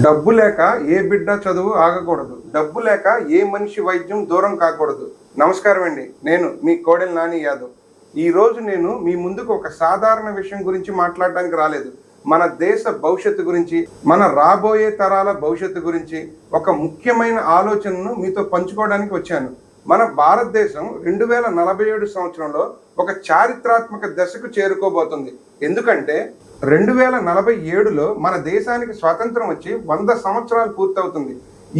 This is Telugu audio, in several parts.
డబ్బు లేక ఏ బిడ్డ చదువు ఆగకూడదు. డబ్బు లేక ఏ మనిషి వైద్యం దూరం కాకూడదు. నమస్కారం అండి, నేను మీ కోడెల నాని యాదవ్. ఈరోజు నేను మీ ముందుకు ఒక సాధారణ విషయం గురించి మాట్లాడడానికి రాలేదు. మన దేశ భవిష్యత్తు గురించి, మన రాబోయే తరాల భవిష్యత్తు గురించి ఒక ముఖ్యమైన ఆలోచనను మీతో పంచుకోవడానికి వచ్చాను. మన భారతదేశం 2047 సంవత్సరంలో ఒక చారిత్రాత్మక దశకు చేరుకోబోతుంది. ఎందుకంటే 2047లో మన దేశానికి స్వాతంత్రం వచ్చి 100 సంవత్సరాలు పూర్తవుతుంది.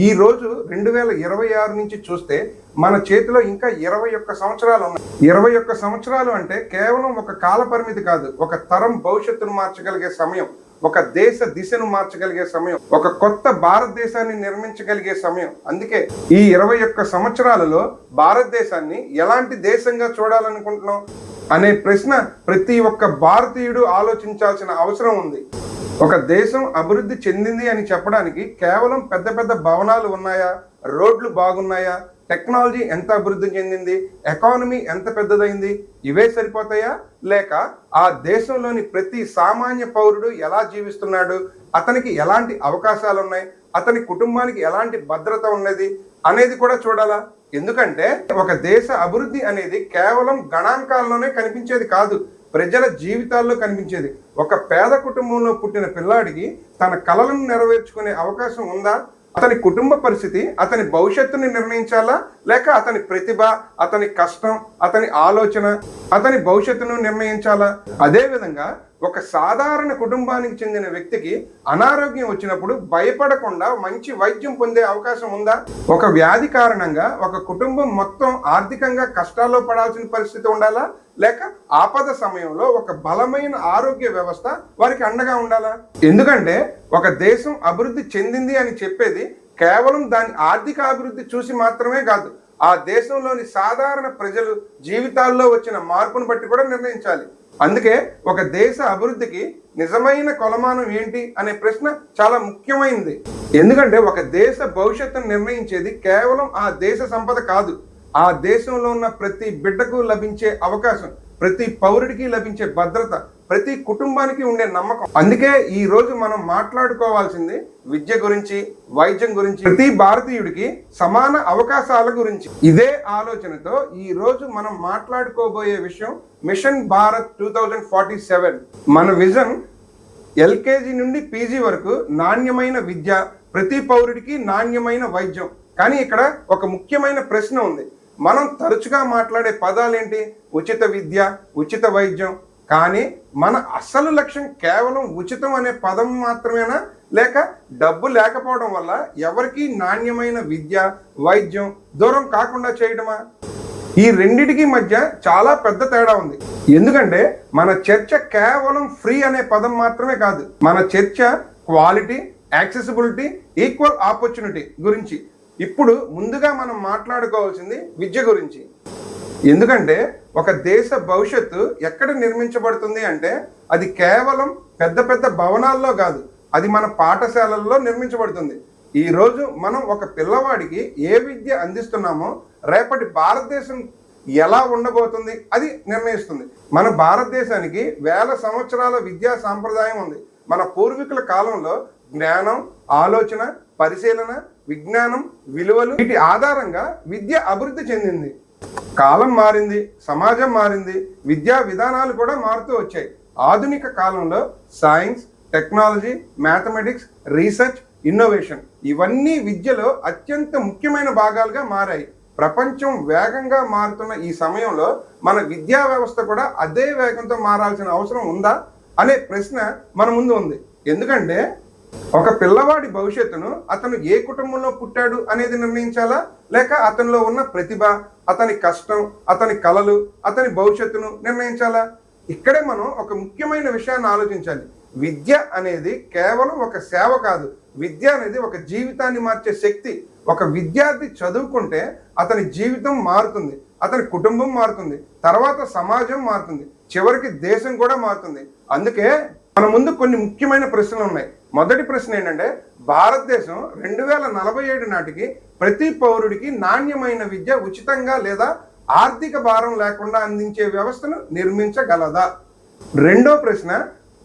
ఈ రోజు 2026 నుంచి చూస్తే మన చేతిలో ఇంకా 21 సంవత్సరాలు ఉన్నాయి. 21 సంవత్సరాలు అంటే కేవలం ఒక కాల పరిమితి కాదు, ఒక తరం భవిష్యత్తును మార్చగలిగే సమయం, ఒక దేశ దిశను మార్చగలిగే సమయం, ఒక కొత్త భారతదేశాన్ని నిర్మించగలిగే సమయం. అందుకే ఈ 21 సంవత్సరాలలో భారతదేశాన్ని ఎలాంటి దేశంగా చూడాలనుకుంటున్నాం అనే ప్రశ్న ప్రతి ఒక్క భారతీయుడు ఆలోచించాల్సిన అవసరం ఉంది. ఒక దేశం అభివృద్ధి చెందింది అని చెప్పడానికి కేవలం పెద్ద పెద్ద భవనాలు ఉన్నాయా, రోడ్లు బాగున్నాయా, టెక్నాలజీ ఎంత అభివృద్ధి చెందింది, ఎకానమీ ఎంత పెద్దదైంది, ఇవే సరిపోతాయా? లేక ఆ దేశంలోని ప్రతి సామాన్య పౌరుడు ఎలా జీవిస్తున్నాడు, అతనికి ఎలాంటి అవకాశాలు ఉన్నాయి, అతని కుటుంబానికి ఎలాంటి భద్రత ఉన్నది అనేది కూడా చూడాలా? ఎందుకంటే ఒక దేశ అభివృద్ధి అనేది కేవలం గణాంకాల్లోనే కనిపించేది కాదు, ప్రజల జీవితాల్లో కనిపించేది. ఒక పేద కుటుంబంలో పుట్టిన పిల్లాడికి తన కలలను నెరవేర్చుకునే అవకాశం ఉందా? అతని కుటుంబ పరిస్థితి అతని భవిష్యత్తుని నిర్ణయించాలా, లేక అతని ప్రతిభ, అతని కష్టం, అతని ఆలోచన అతని భవిష్యత్తును నిర్ణయించాలా? అదేవిధంగా ఒక సాధారణ కుటుంబానికి చెందిన వ్యక్తికి అనారోగ్యం వచ్చినప్పుడు భయపడకుండా మంచి వైద్యం పొందే అవకాశం ఉందా? ఒక వ్యాధి కారణంగా ఒక కుటుంబం మొత్తం ఆర్థికంగా కష్టాల్లో పడాల్సిన పరిస్థితి ఉండాలా, లేక ఆపద సమయంలో ఒక బలమైన ఆరోగ్య వ్యవస్థ వారికి అండగా ఉండాలా? ఎందుకంటే ఒక దేశం అభివృద్ధి చెందింది అని చెప్పేది కేవలం దాని ఆర్థిక అభివృద్ధి చూసి మాత్రమే కాదు, ఆ దేశంలోని సాధారణ ప్రజలు జీవితాల్లో వచ్చిన మార్పును బట్టి కూడా నిర్ణయించాలి. అందుకే ఒక దేశ అభివృద్ధికి నిజమైన కొలమానం ఏంటి అనే ప్రశ్న చాలా ముఖ్యమైనది. ఎందుకంటే ఒక దేశ భవిష్యత్తును నిర్ణయించేది కేవలం ఆ దేశ సంపద కాదు, ఆ దేశంలో ఉన్న ప్రతి బిడ్డకు లభించే అవకాశం, ప్రతి పౌరుడికి లభించే భద్రత, ప్రతి కుటుంబానికి ఉండే నమ్మకం. అందుకే ఈ రోజు మనం మాట్లాడుకోవాల్సింది విద్య గురించి, వైద్యం గురించి, ప్రతి భారతీయుడికి సమాన అవకాశాల గురించి. ఇదే ఆలోచనతో ఈ రోజు మనం మాట్లాడుకోబోయే విషయం మిషన్ భారత్ 2047. మన విజన్ ఎల్కేజీ నుండి పీజీ వరకు నాణ్యమైన విద్య, ప్రతి పౌరుడికి నాణ్యమైన వైద్యం. కానీ ఇక్కడ ఒక ముఖ్యమైన ప్రశ్న ఉంది. మనం తరచుగా మాట్లాడే పదాలేంటి? ఉచిత విద్య, ఉచిత వైద్యం. కానీ మన అసలు లక్ష్యం కేవలం ఉచితం అనే పదం మాత్రమేనా, లేక డబ్బు లేకపోవడం వల్ల ఎవరికి నాణ్యమైన విద్య, వైద్యం దూరం కాకుండా చేయడమా? ఈ రెండిటికి మధ్య చాలా పెద్ద తేడా ఉంది. ఎందుకంటే మన చర్చ కేవలం ఫ్రీ అనే పదం మాత్రమే కాదు, మన చర్చ క్వాలిటీ, యాక్సెసిబిలిటీ, ఈక్వల్ ఆపర్చునిటీ గురించి. ఇప్పుడు ముందుగా మనం మాట్లాడుకోవాల్సింది విద్య గురించి. ఎందుకంటే ఒక దేశ భవిష్యత్తు ఎక్కడ నిర్మించబడుతుంది అంటే అది కేవలం పెద్ద పెద్ద భవనాల్లో కాదు, అది మన పాఠశాలల్లో నిర్మించబడుతుంది. ఈరోజు మనం ఒక పిల్లవాడికి ఏ విద్య అందిస్తున్నామో రేపటి భారతదేశం ఎలా ఉండబోతుంది అది నిర్ణయిస్తుంది. మన భారతదేశానికి వేల సంవత్సరాల విద్యా సాంప్రదాయం ఉంది. మన పూర్వీకుల కాలంలో జ్ఞానం, ఆలోచన, పరిశీలన, విజ్ఞానం, విలువలు, వీటి ఆధారంగా విద్య అభివృద్ధి చెందింది. కాలం మారింది, సమాజం మారింది, విద్యా విధానాలు కూడా మారుతూ వచ్చాయి. ఆధునిక కాలంలో science, technology, mathematics, research, innovation ఇవన్నీ విద్యలో అత్యంత ముఖ్యమైన భాగాలుగా మారాయి. ప్రపంచం వేగంగా మారుతున్న ఈ సమయంలో మన విద్యా వ్యవస్థ కూడా అదే వేగంతో మారాల్సిన అవసరం ఉందా అనే ప్రశ్న మన ముందు ఉంది. ఎందుకంటే ఒక పిల్లవాడి భవిష్యత్తును అతను ఏ కుటుంబంలో పుట్టాడు అనేది నిర్ణయించాలా, లేక అతనిలో ఉన్న ప్రతిభ, అతని కష్టం, అతని కలలు, అతని భవిష్యత్తును నిర్ణయించాలా? ఇక్కడే మనం ఒక ముఖ్యమైన విషయాన్ని ఆలోచించాలి. విద్య అనేది కేవలం ఒక సేవ కాదు, విద్య అనేది ఒక జీవితాన్ని మార్చే శక్తి. ఒక విద్యార్థి చదువుకుంటే అతని జీవితం మారుతుంది, అతని కుటుంబం మారుతుంది, తర్వాత సమాజం మారుతుంది, చివరికి దేశం కూడా మారుతుంది. అందుకే మన ముందు కొన్ని ముఖ్యమైన ప్రశ్నలు ఉన్నాయి. మొదటి ప్రశ్న ఏంటంటే, భారతదేశం 2047 నాటికి ప్రతి పౌరుడికి నాణ్యమైన విద్య ఉచితంగా లేదా ఆర్థిక భారం లేకుండా అందించే వ్యవస్థను నిర్మించగలదా? రెండో ప్రశ్న,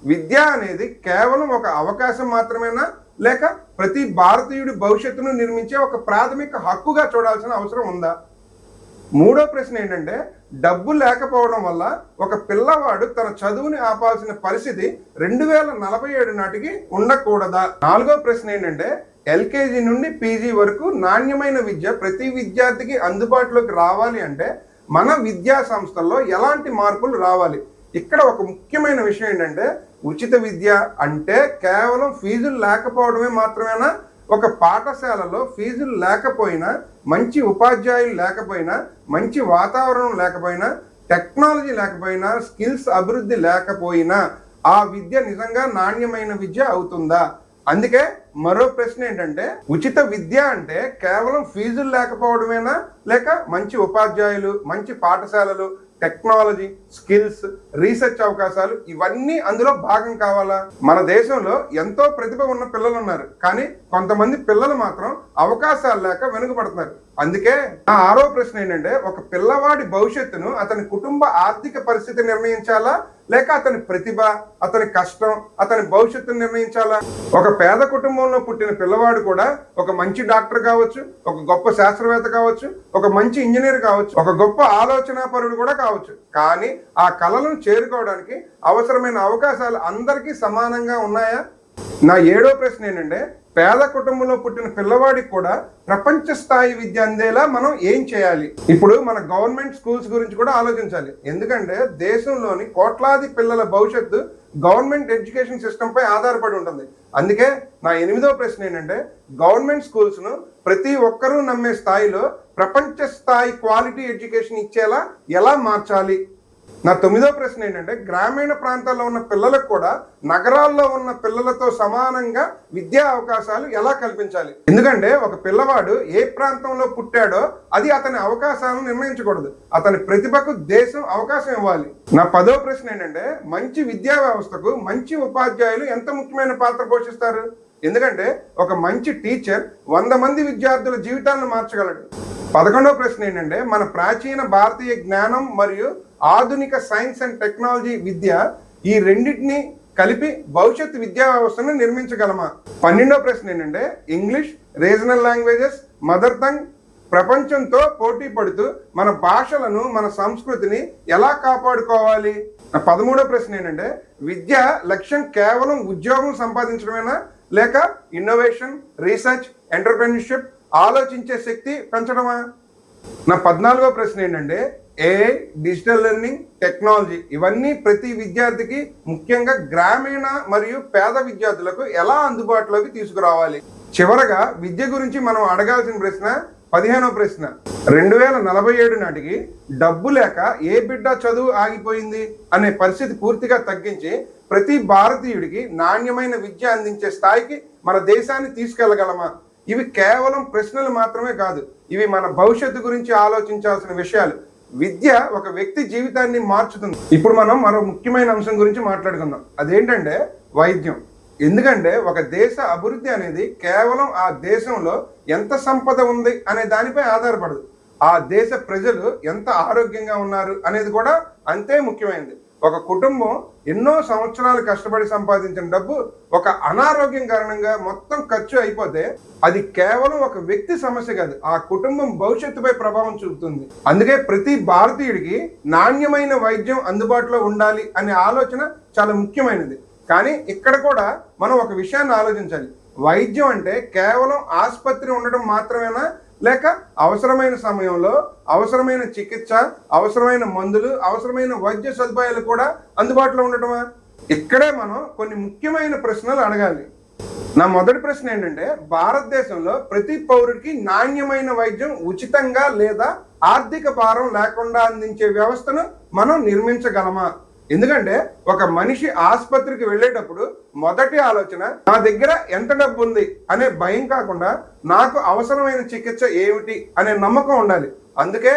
విద్య అనేది కేవలం ఒక అవకాశం మాత్రమేనా, లేక ప్రతి భారతీయుడి భవిష్యత్తును నిర్మించే ఒక ప్రాథమిక హక్కుగా చూడాల్సిన అవసరం ఉందా? మూడో ప్రశ్న ఏంటంటే, డబ్బు లేకపోవడం వల్ల ఒక పిల్లవాడు తన చదువుని ఆపాల్సిన పరిస్థితి 2047 నాటికి ఉండకూడదా? నాలుగో ప్రశ్న ఏంటంటే, ఎల్కేజీ నుండి పీజీ వరకు నాణ్యమైన విద్య ప్రతి విద్యార్థికి అందుబాటులోకి రావాలి అంటే మన విద్యా సంస్థల్లో ఎలాంటి మార్పులు రావాలి? ఇక్కడ ఒక ముఖ్యమైన విషయం ఏంటంటే, ఉచిత విద్య అంటే కేవలం ఫీజులు లేకపోవడమే మాత్రమేనా? ఒక పాఠశాలలో ఫీజులు లేకపోయినా, మంచి ఉపాధ్యాయులు లేకపోయినా, మంచి వాతావరణం లేకపోయినా, టెక్నాలజీ లేకపోయినా, స్కిల్స్ అభివృద్ధి లేకపోయినా ఆ విద్య నిజంగా నాణ్యమైన విద్య అవుతుందా? అందుకే మరో ప్రశ్న ఏంటంటే, ఉచిత విద్య అంటే కేవలం ఫీజులు లేకపోవడమేనా, లేక మంచి ఉపాధ్యాయులు, మంచి పాఠశాలలు, టెక్నాలజీ, స్కిల్స్, రీసెర్చ్ అవకాశాలు ఇవన్నీ అందులో భాగం కావాలా? మన దేశంలో ఎంతో ప్రతిభ ఉన్న పిల్లలు ఉన్నారు, కానీ కొంతమంది పిల్లలు మాత్రం అవకాశాలు లేక వెనుకబడుతున్నారు. అందుకే నా ఆరో ప్రశ్న ఏంటంటే, ఒక పిల్లవాడి భవిష్యత్తును అతని కుటుంబ ఆర్థిక పరిస్థితి నిర్ణయించాలా, లేక అతని ప్రతిభ, అతని కష్టం, అతని భవిష్యత్తును నిర్ణయించాలా? ఒక పేద కుటుంబంలో పుట్టిన పిల్లవాడు కూడా ఒక మంచి డాక్టర్ కావచ్చు, ఒక గొప్ప శాస్త్రవేత్త కావచ్చు, ఒక మంచి ఇంజనీర్ కావచ్చు, ఒక గొప్ప ఆలోచనాపరుడు కూడా కావచ్చు. కానీ ఆ కళలను చేరుకోవడానికి అవసరమైన అవకాశాలు అందరికీ సమానంగా ఉన్నాయా? నా ఏడో ప్రశ్న ఏంటంటే, పేద కుటుంబంలో పుట్టిన పిల్లవాడికి కూడా ప్రపంచ స్థాయి విద్య అందేలా మనం ఏం చేయాలి? ఇప్పుడు మన గవర్నమెంట్ స్కూల్స్ గురించి కూడా ఆలోచించాలి. ఎందుకంటే దేశంలోని కోట్లాది పిల్లల భవిష్యత్తు గవర్నమెంట్ ఎడ్యుకేషన్ సిస్టమ్ పై ఆధారపడి ఉంటుంది. అందుకే నా ఎనిమిదో ప్రశ్న ఏంటంటే, గవర్నమెంట్ స్కూల్స్ ను ప్రతి ఒక్కరూ నమ్మే స్థాయిలో ప్రపంచ స్థాయి క్వాలిటీ ఎడ్యుకేషన్ ఇచ్చేలా ఎలా మార్చాలి? నా తొమ్మిదో ప్రశ్న ఏంటంటే, గ్రామీణ ప్రాంతాల్లో ఉన్న పిల్లలకు కూడా నగరాల్లో ఉన్న పిల్లలతో సమానంగా విద్యా అవకాశాలు ఎలా కల్పించాలి? ఎందుకంటే ఒక పిల్లవాడు ఏ ప్రాంతంలో పుట్టాడో అది అతని అవకాశాలను నిర్ణయించకూడదు, అతని ప్రతిభకు దేశం అవకాశం ఇవ్వాలి. నా 10వ ప్రశ్న ఏంటంటే, మంచి విద్యా వ్యవస్థకు మంచి ఉపాధ్యాయులు ఎంత ముఖ్యమైన పాత్ర పోషిస్తారు? ఎందుకంటే ఒక మంచి టీచర్ 100 మంది విద్యార్థుల జీవితాలను మార్చగలడు. 11వ ప్రశ్న ఏంటంటే, మన ప్రాచీన భారతీయ జ్ఞానం మరియు ఆధునిక సైన్స్ అండ్ టెక్నాలజీ విద్య ఈ రెండింటిని కలిపి భవిష్యత్ విద్యా వ్యవస్థను నిర్మించగలమా? 12వ ప్రశ్న ఏంటంటే, English, regional languages, mother tongue ప్రపంచంతో పోటీ పడుతూ మన భాషలను, మన సంస్కృతిని ఎలా కాపాడుకోవాలి? 13వ ప్రశ్న ఏంటంటే, విద్య లక్ష్యం కేవలం ఉద్యోగం సంపాదించడమేనా, లేక ఇన్నోవేషన్, రీసెర్చ్, ఎంటర్‌ప్రెన్యూర్‌షిప్, ఆలోచించే శక్తి పెంచడమా? నా 14వ ప్రశ్న ఏంటంటే, ఏఐ, డిజిటల్ లెర్నింగ్, టెక్నాలజీ ఇవన్నీ ప్రతి విద్యార్థికి, ముఖ్యంగా గ్రామీణ మరియు పేద విద్యార్థులకు ఎలా అందుబాటులోకి తీసుకురావాలి? చివరగా విద్య గురించి మనం అడగాల్సిన ప్రశ్న 15వ ప్రశ్న, 2047 నాటికి డబ్బు లేక ఏ బిడ్డ చదువు ఆగిపోయింది అనే పరిస్థితి పూర్తిగా తగ్గించి ప్రతి భారతీయుడికి నాణ్యమైన విద్య అందించే స్థాయికి మన దేశాన్ని తీసుకెళ్లగలమా? ఇవి కేవలం ప్రశ్నలు మాత్రమే కాదు, ఇవి మన భవిష్యత్తు గురించి ఆలోచించాల్సిన విషయాలు. విద్య ఒక వ్యక్తి జీవితాన్ని మార్చుతుంది. ఇప్పుడు మనం మరో ముఖ్యమైన అంశం గురించి మాట్లాడుకుందాం, అదేంటంటే వైద్యం. ఎందుకంటే ఒక దేశ అభివృద్ధి అనేది కేవలం ఆ దేశంలో ఎంత సంపద ఉంది అనే దానిపై ఆధారపడదు, ఆ దేశ ప్రజలు ఎంత ఆరోగ్యంగా ఉన్నారు అనేది కూడా అంతే ముఖ్యమైనది. ఒక కుటుంబం ఎన్నో సంవత్సరాలు కష్టపడి సంపాదించిన డబ్బు ఒక అనారోగ్యం కారణంగా మొత్తం ఖర్చు అయిపోతే అది కేవలం ఒక వ్యక్తి సమస్య కాదు, ఆ కుటుంబం భవిష్యత్తుపై ప్రభావం చూపుతుంది. అందుకే ప్రతి భారతీయుడికి నాణ్యమైన వైద్యం అందుబాటులో ఉండాలి అనే ఆలోచన చాలా ముఖ్యమైనది. కానీ ఇక్కడ కూడా మనం ఒక విషయాన్ని ఆలోచించాలి, వైద్యం అంటే కేవలం ఆసుపత్రి ఉండడం మాత్రమేనా, లేక అవసరమైన సమయంలో అవసరమైన చికిత్స, అవసరమైన మందులు, అవసరమైన వైద్య సదుపాయాలు కూడా అందుబాటులో ఉండటమా? ఇక్కడే మనం కొన్ని ముఖ్యమైన ప్రశ్నలు అడగాలి. నా మొదటి ప్రశ్న ఏంటంటే, భారతదేశంలో ప్రతి పౌరుడికి నాణ్యమైన వైద్యం ఉచితంగా లేదా ఆర్థిక భారం లేకుండా అందించే వ్యవస్థను మనం నిర్మించగలమా? ఎందుకంటే ఒక మనిషి ఆసుపత్రికి వెళ్ళేటప్పుడు మొదటి ఆలోచన నా దగ్గర ఎంత డబ్బు ఉంది అనే భయం కాకుండా నాకు అవసరమైన చికిత్స ఏమిటి అనే నమ్మకం ఉండాలి. అందుకే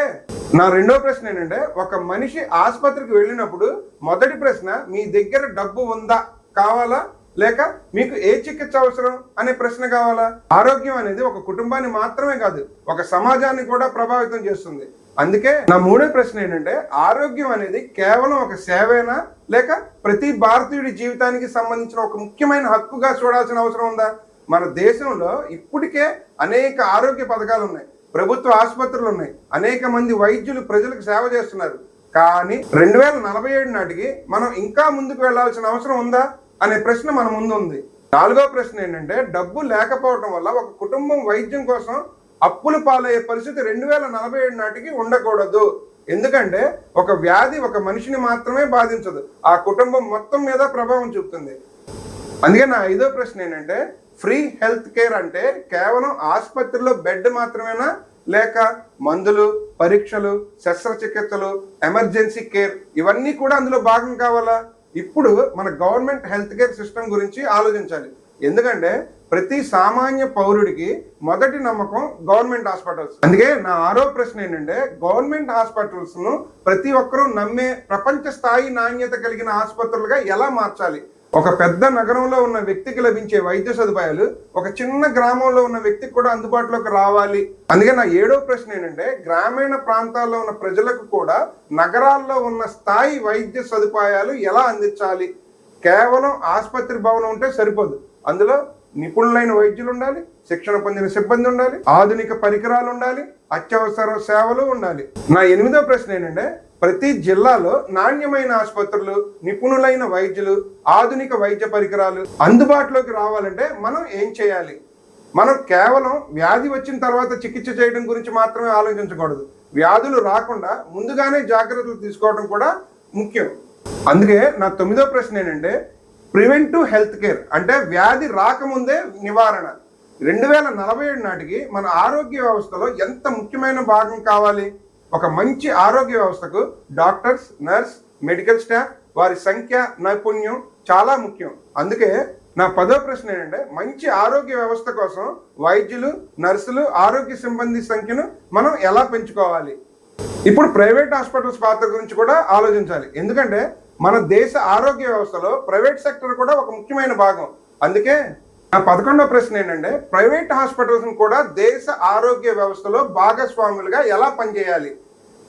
నా రెండో ప్రశ్న ఏంటంటే, ఒక మనిషి ఆసుపత్రికి వెళ్ళినప్పుడు మొదటి ప్రశ్న మీ దగ్గర డబ్బు ఉందా కావాలా, లేక మీకు ఏ చికిత్స అవసరం అనే ప్రశ్న కావాలా? ఆరోగ్యం అనేది ఒక కుటుంబాన్ని మాత్రమే కాదు, ఒక సమాజాన్ని కూడా ప్రభావితం చేస్తుంది. అందుకే నా మూడో ప్రశ్న ఏంటంటే, ఆరోగ్యం అనేది కేవలం ఒక సేవేనా, లేక ప్రతి భారతీయుడి జీవితానికి సంబంధించిన ఒక ముఖ్యమైన హక్కుగా చూడాల్సిన అవసరం ఉందా? మన దేశంలో ఇప్పటికే అనేక ఆరోగ్య పథకాలు ఉన్నాయి, ప్రభుత్వ ఆసుపత్రులు ఉన్నాయి, అనేక మంది వైద్యులు ప్రజలకు సేవ చేస్తున్నారు. కానీ 2047 నాటికి మనం ఇంకా ముందుకు వెళ్లాల్సిన అవసరం ఉందా అనే ప్రశ్న మన ముందు ఉంది. 4వ ప్రశ్న ఏంటంటే, డబ్బు లేకపోవడం వల్ల ఒక కుటుంబం వైద్యం కోసం అప్పులు పాలయ్యే పరిస్థితి 2047 నాటికి ఉండకూడదు. ఎందుకంటే ఒక వ్యాధి ఒక మనిషిని మాత్రమే బాధించదు, ఆ కుటుంబం మొత్తం మీద ప్రభావం చూపుతుంది. అందుకే నా 5వ ప్రశ్న ఏంటంటే, ఫ్రీ హెల్త్ కేర్ అంటే కేవలం ఆసుపత్రిలో బెడ్ మాత్రమేనా, లేక మందులు, పరీక్షలు, శస్త్రచికిత్సలు, ఎమర్జెన్సీ కేర్ ఇవన్నీ కూడా అందులో భాగం కావాలా? ఇప్పుడు మన గవర్నమెంట్ హెల్త్ కేర్ సిస్టమ్ గురించి ఆలోచించాలి. ఎందుకంటే ప్రతి సామాన్య పౌరుడికి మొదటి నమ్మకం గవర్నమెంట్ హాస్పిటల్స్. అందుకే నా 6వ ప్రశ్న ఏంటంటే, గవర్నమెంట్ హాస్పిటల్స్ ను ప్రతి ఒక్కరూ నమ్మే ప్రపంచ స్థాయి నాణ్యత కలిగిన ఆసుపత్రులుగా ఎలా మార్చాలి? ఒక పెద్ద నగరంలో ఉన్న వ్యక్తికి లభించే వైద్య సదుపాయాలు ఒక చిన్న గ్రామంలో ఉన్న వ్యక్తికి కూడా అందుబాటులోకి రావాలి. అందుకే నా 7వ ప్రశ్న ఏంటంటే, గ్రామీణ ప్రాంతాల్లో ఉన్న ప్రజలకు కూడా నగరాల్లో ఉన్న స్థాయి వైద్య సదుపాయాలు ఎలా అందించాలి? కేవలం ఆసుపత్రి భవనం ఉంటే సరిపోదు, అందులో నిపుణులైన వైద్యులు ఉండాలి, శిక్షణ పొందిన సిబ్బంది ఉండాలి, ఆధునిక పరికరాలు ఉండాలి, అత్యవసర సేవలు ఉండాలి. నా 8వ ప్రశ్న ఏంటంటే, ప్రతి జిల్లాలో నాణ్యమైన ఆసుపత్రులు, నిపుణులైన వైద్యులు, ఆధునిక వైద్య పరికరాలు అందుబాటులోకి రావాలంటే మనం ఏం చేయాలి? మనం కేవలం వ్యాధి వచ్చిన తర్వాత చికిత్స చేయడం గురించి మాత్రమే ఆలోచించకూడదు, వ్యాధులు రాకుండా ముందుగానే జాగ్రత్తలు తీసుకోవడం కూడా ముఖ్యం. అందుకే నా 9వ ప్రశ్న ఏంటంటే, ప్రివెంటివ్ హెల్త్ కేర్ అంటే వ్యాధి రాకముందే నివారణ. 2047 నాటికి మన ఆరోగ్య వ్యవస్థలో ఎంత ముఖ్యమైన భాగం కావాలి? ఒక మంచి ఆరోగ్య వ్యవస్థకు డాక్టర్స్, నర్స్, మెడికల్ స్టాఫ్, వారి సంఖ్య, నైపుణ్యం చాలా ముఖ్యం. అందుకే నా 10వ ప్రశ్న ఏంటంటే, మంచి ఆరోగ్య వ్యవస్థ కోసం వైద్యులు, నర్సులు, ఆరోగ్య సిబ్బంది సంఖ్యను మనం ఎలా పెంచుకోవాలి? ఇప్పుడు ప్రైవేట్ హాస్పిటల్స్ పాత్ర గురించి కూడా ఆలోచించాలి. ఎందుకంటే మన దేశ ఆరోగ్య వ్యవస్థలో ప్రైవేట్ సెక్టర్ కూడా ఒక ముఖ్యమైన భాగం. అందుకే నా 11వ ప్రశ్న ఏంటంటే, ప్రైవేట్ హాస్పిటల్స్ కూడా దేశ ఆరోగ్య వ్యవస్థలో భాగస్వాములుగా ఎలా పనిచేయాలి?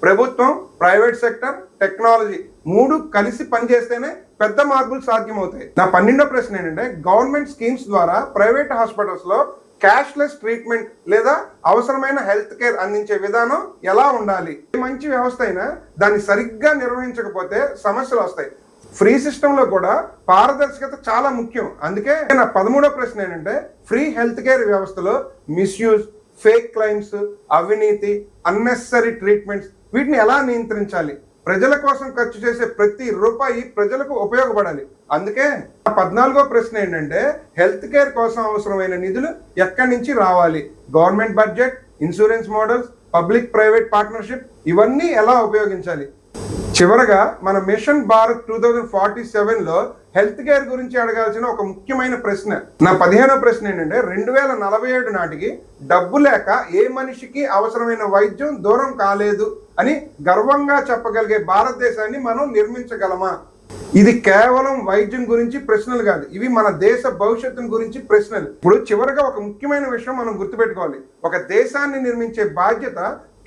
ప్రభుత్వం, ప్రైవేట్ సెక్టర్, టెక్నాలజీ 3 కలిసి పనిచేస్తేనే పెద్ద మార్పులు సాధ్యమవుతాయి. నా 12వ ప్రశ్న ఏంటంటే, గవర్నమెంట్ స్కీమ్స్ ద్వారా ప్రైవేట్ హాస్పిటల్స్ లో క్యాష్లెస్ ట్రీట్మెంట్ లేదా అవసరమైన హెల్త్ కేర్ అందించే విధానం ఎలా ఉండాలి? మంచి వ్యవస్థ అయినా దాన్ని సరిగ్గా నిర్వహించకపోతే సమస్యలు వస్తాయి. ఫ్రీ సిస్టమ్ లో కూడా పారదర్శకత చాలా ముఖ్యం. అందుకే నా 13వ ప్రశ్న ఏంటంటే, ఫ్రీ హెల్త్ కేర్ వ్యవస్థలో మిస్యూజ్, ఫేక్ క్లైమ్స్, అవినీతి, అన్నెసరీ ట్రీట్మెంట్స్ వీటిని ఎలా నియంత్రించాలి? ప్రజల కోసం ఖర్చు చేసే ప్రతి రూపాయి ప్రజలకు ఉపయోగపడాలి. అందుకే 14వ ప్రశ్న ఏంటంటే, హెల్త్ కేర్ కోసం అవసరమైన నిధులు ఎక్కడి నుంచి రావాలి? Government budget, insurance models, public private partnership ఇవన్నీ ఎలా ఉపయోగించాలి? చివరగా మన మిషన్ భారత్ 2047లో హెల్త్ కేర్ గురించి అడగాల్సిన ఒక ముఖ్యమైన ప్రశ్న. నా 15వ ప్రశ్న ఏంటంటే, 2047 నాటికి డబ్బు లేక ఏ మనిషికి అవసరమైన వైద్యం దూరం కాలేదు అని గర్వంగా చెప్పగలిగే భారతదేశాన్ని మనం నిర్మించగలమా? ఇది కేవలం వైద్యం గురించి ప్రశ్నలు కాదు, ఇవి మన దేశ భవిష్యత్తు గురించి ప్రశ్నలు. ఇప్పుడు చివరగా ఒక ముఖ్యమైన విషయం మనం గుర్తుపెట్టుకోవాలి. ఒక దేశాన్ని నిర్మించే బాధ్యత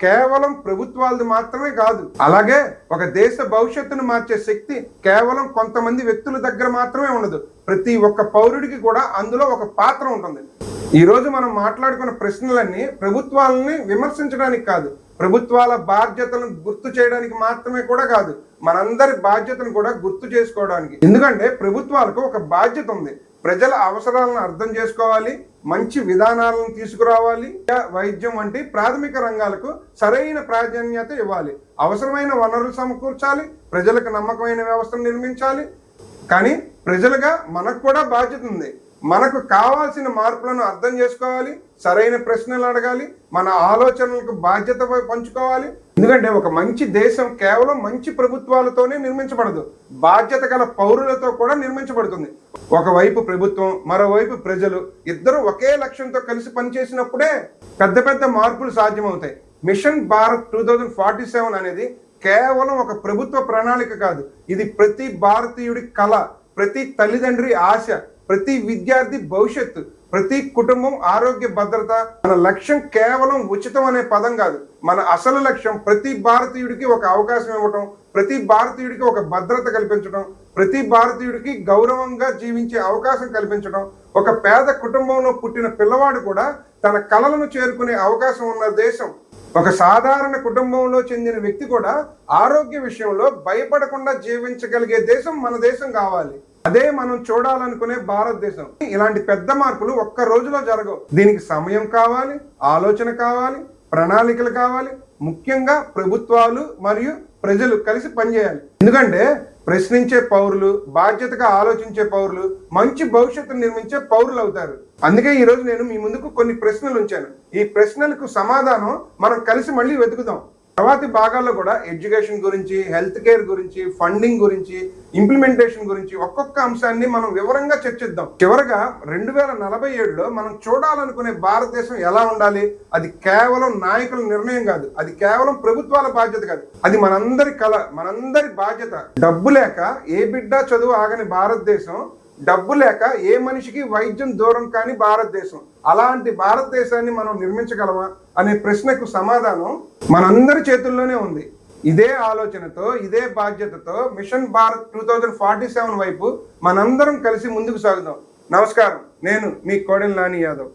కేవలం ప్రభుత్వాలది మాత్రమే కాదు, అలాగే ఒక దేశ భవిష్యత్తును మార్చే శక్తి కేవలం కొంతమంది వ్యక్తుల దగ్గర మాత్రమే ఉండదు. ప్రతి ఒక్క పౌరుడికి కూడా అందులో ఒక పాత్ర ఉంటుంది. ఈ రోజు మనం మాట్లాడుకున్న ప్రశ్నలన్నీ ప్రభుత్వాలని విమర్శించడానికి కాదు, ప్రభుత్వాల బాధ్యతలను గుర్తు చేయడానికి మాత్రమే కూడా కాదు, మనందరి బాధ్యతను కూడా గుర్తు చేసుకోవడానికి. ఎందుకంటే ప్రభుత్వాలకు ఒక బాధ్యత ఉంది, ప్రజల అవసరాలను అర్థం చేసుకోవాలి, మంచి విధానాలను తీసుకురావాలి, వైద్యం వంటి ప్రాథమిక రంగాలకు సరైన ప్రాధాన్యత ఇవ్వాలి, అవసరమైన వనరులు సమకూర్చాలి, ప్రజలకు నమ్మకమైన వ్యవస్థను నిర్మించాలి. కానీ ప్రజలుగా మనకు కూడా బాధ్యత ఉంది. మనకు కావాల్సిన మార్పులను అర్థం చేసుకోవాలి, సరైన ప్రశ్నలు అడగాలి, మన ఆలోచనలకు బాధ్యత పంచుకోవాలి. ఎందుకంటే ఒక మంచి దేశం కేవలం మంచి ప్రభుత్వాలతోనే నిర్మించబడదు, బాధ్యత గల పౌరులతో కూడా నిర్మించబడుతుంది. ఒకవైపు ప్రభుత్వం, మరోవైపు ప్రజలు ఇద్దరు ఒకే లక్ష్యంతో కలిసి పనిచేసినప్పుడే పెద్ద పెద్ద మార్పులు సాధ్యమవుతాయి. మిషన్ భారత్ 2047 అనేది కేవలం ఒక ప్రభుత్వ ప్రణాళిక కాదు, ఇది ప్రతి భారతీయుడి కళ, ప్రతి తల్లిదండ్రి ఆశ, ప్రతి విద్యార్థి భవిష్యత్తు, ప్రతి కుటుంబం ఆరోగ్య భద్రత. మన లక్ష్యం కేవలం ఉచితం అనే పదం కాదు, మన అసలు లక్ష్యం ప్రతి భారతీయుడికి ఒక అవకాశం ఇవ్వటం, ప్రతి భారతీయుడికి ఒక భద్రత కల్పించడం, ప్రతి భారతీయుడికి గౌరవంగా జీవించే అవకాశం కల్పించడం, ఒక పేద కుటుంబంలో పుట్టిన పిల్లవాడు కూడా తన కలలను చేరుకునే అవకాశం ఉన్న దేశం. ఒక సాధారణ కుటుంబంలో చెందిన వ్యక్తి కూడా ఆరోగ్య విషయంలో భయపడకుండా జీవించగలిగే దేశం మన దేశం కావాలి. అదే మనం చూడాలనుకునే భారతదేశం. ఇలాంటి పెద్ద మార్పులు ఒక్క రోజులో జరగవు. దీనికి సమయం కావాలి, ఆలోచన కావాలి, ప్రణాళికలు కావాలి. ముఖ్యంగా ప్రభుత్వాలు మరియు ప్రజలు కలిసి పనిచేయాలి. ఎందుకంటే ప్రశ్నించే పౌరులు, బాధ్యతగా ఆలోచించే పౌరులు మంచి భవిష్యత్తు నిర్మించే పౌరులు అవుతారు. అందుకే ఈ రోజు నేను మీ ముందుకు కొన్ని ప్రశ్నలు ఉంచాను. ఈ ప్రశ్నలకు సమాధానం మనం కలిసి మళ్ళీ వెతుకుదాం. తర్వాతి భాగాల్లో కూడా ఎడ్యుకేషన్ గురించి, హెల్త్ కేర్ గురించి, ఫండింగ్ గురించి, ఇంప్లిమెంటేషన్ గురించి ఒక్కొక్క అంశాన్ని మనం వివరంగా చర్చిద్దాం. చివరగా 2047లో మనం చూడాలనుకునే భారతదేశం ఎలా ఉండాలి? అది కేవలం నాయకుల నిర్ణయం కాదు, అది కేవలం ప్రభుత్వాల బాధ్యత కాదు, అది మనందరి కళ, మనందరి బాధ్యత. డబ్బు లేక ఏ బిడ్డ చదువు ఆగని భారతదేశం, డబ్బు లేక ఏ మనిషికి వైద్యం దూరం కాని భారతదేశం. అలాంటి భారతదేశాన్ని మనం నిర్మించగలమా అనే ప్రశ్నకు సమాధానం మనందరి చేతుల్లోనే ఉంది. ఇదే ఆలోచనతో, ఇదే బాధ్యతతో మిషన్ భారత్ 2047 వైపు మనందరం కలిసి ముందుకు సాగుదాం. నమస్కారం, నేను మీ కోడెల నాని యాదవ్.